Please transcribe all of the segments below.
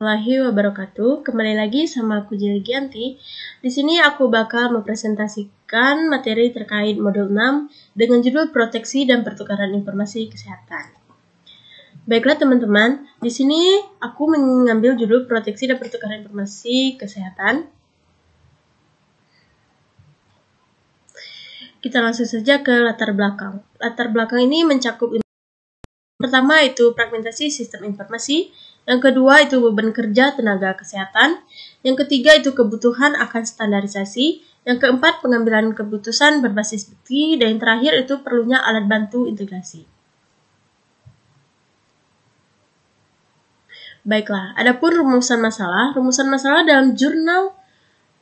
Warahmatullahi wabarakatuh. Kembali lagi sama aku Jeli Gianti. Di sini aku bakal mempresentasikan materi terkait modul 6 dengan judul Proteksi dan Pertukaran Informasi Kesehatan. Baiklah teman-teman, di sini aku mengambil judul Proteksi dan Pertukaran Informasi Kesehatan. Kita langsung saja ke latar belakang. Latar belakang ini mencakup pertama itu fragmentasi sistem informasi, yang kedua itu beban kerja tenaga kesehatan, yang ketiga itu kebutuhan akan standarisasi, yang keempat pengambilan keputusan berbasis bukti, dan yang terakhir itu perlunya alat bantu integrasi. Baiklah, adapun rumusan masalah dalam jurnal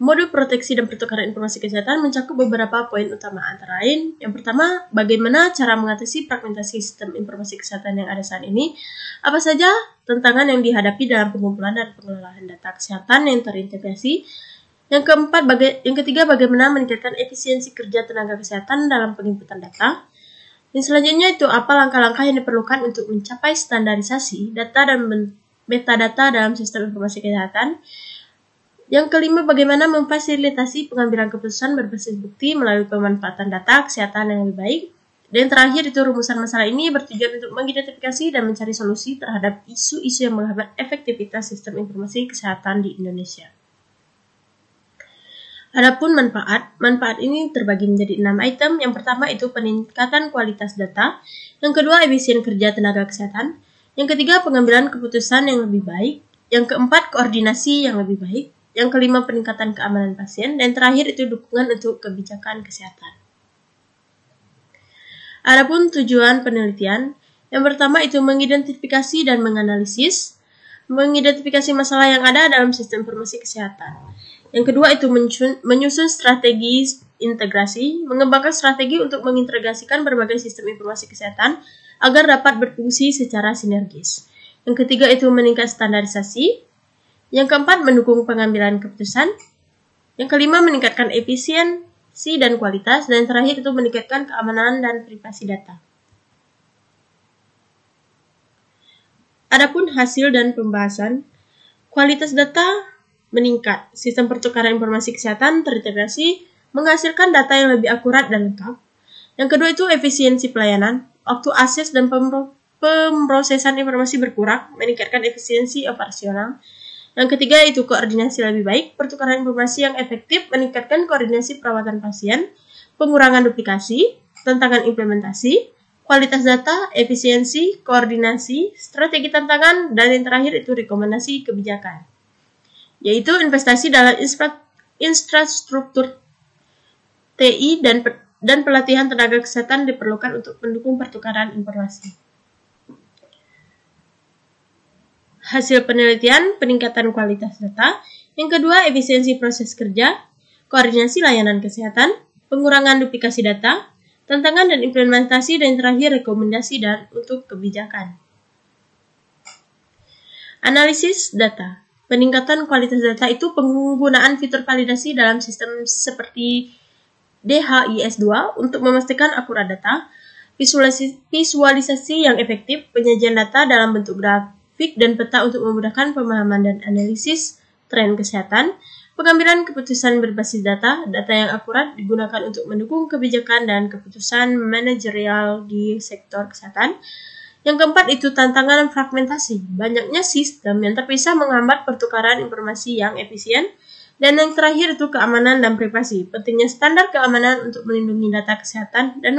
modul proteksi dan pertukaran informasi kesehatan mencakup beberapa poin utama, antara lain yang pertama, bagaimana cara mengatasi fragmentasi sistem informasi kesehatan yang ada saat ini, apa saja tantangan yang dihadapi dalam pengumpulan dan pengelolaan data kesehatan yang terintegrasi, yang ketiga, bagaimana meningkatkan efisiensi kerja tenaga kesehatan dalam penginputan data, dan selanjutnya itu apa langkah-langkah yang diperlukan untuk mencapai standarisasi data dan metadata dalam sistem informasi kesehatan. Yang kelima, bagaimana memfasilitasi pengambilan keputusan berbasis bukti melalui pemanfaatan data kesehatan yang lebih baik. Dan terakhir itu rumusan masalah ini bertujuan untuk mengidentifikasi dan mencari solusi terhadap isu-isu yang menghambat efektivitas sistem informasi kesehatan di Indonesia. Adapun manfaat ini terbagi menjadi 6 item. Yang pertama itu peningkatan kualitas data. Yang kedua, efisien kerja tenaga kesehatan. Yang ketiga, pengambilan keputusan yang lebih baik. Yang keempat, koordinasi yang lebih baik. Yang kelima, peningkatan keamanan pasien. Dan terakhir itu dukungan untuk kebijakan kesehatan. Adapun tujuan penelitian, yang pertama itu mengidentifikasi dan mengidentifikasi masalah yang ada dalam sistem informasi kesehatan. Yang kedua itu menyusun strategi integrasi, mengembangkan strategi untuk mengintegrasikan berbagai sistem informasi kesehatan agar dapat berfungsi secara sinergis. Yang ketiga itu meningkatkan standarisasi. Yang keempat, mendukung pengambilan keputusan. Yang kelima, meningkatkan efisiensi dan kualitas. Dan yang terakhir itu meningkatkan keamanan dan privasi data. Adapun hasil dan pembahasan, kualitas data meningkat. Sistem pertukaran informasi kesehatan terintegrasi, menghasilkan data yang lebih akurat dan lengkap. Yang kedua itu efisiensi pelayanan. Waktu akses dan pemrosesan informasi berkurang, meningkatkan efisiensi operasional. Yang ketiga itu koordinasi lebih baik, pertukaran informasi yang efektif, meningkatkan koordinasi perawatan pasien, pengurangan duplikasi, tantangan implementasi, kualitas data, efisiensi, koordinasi, strategi tantangan, dan yang terakhir itu rekomendasi kebijakan, yaitu investasi dalam infrastruktur TI dan pelatihan tenaga kesehatan diperlukan untuk mendukung pertukaran informasi. Hasil penelitian, peningkatan kualitas data. Yang kedua, efisiensi proses kerja, koordinasi layanan kesehatan, pengurangan duplikasi data, tantangan dan implementasi, dan yang terakhir rekomendasi dan untuk kebijakan. Analisis data. Peningkatan kualitas data itu penggunaan fitur validasi dalam sistem seperti DHIS2 untuk memastikan akurat data, visualisasi yang efektif, penyajian data dalam bentuk grafik dan peta untuk memudahkan pemahaman dan analisis tren kesehatan, pengambilan keputusan berbasis data yang akurat digunakan untuk mendukung kebijakan dan keputusan manajerial di sektor kesehatan. Yang keempat itu tantangan fragmentasi, banyaknya sistem yang terpisah menghambat pertukaran informasi yang efisien. Dan yang terakhir itu keamanan dan privasi, pentingnya standar keamanan untuk melindungi data kesehatan dan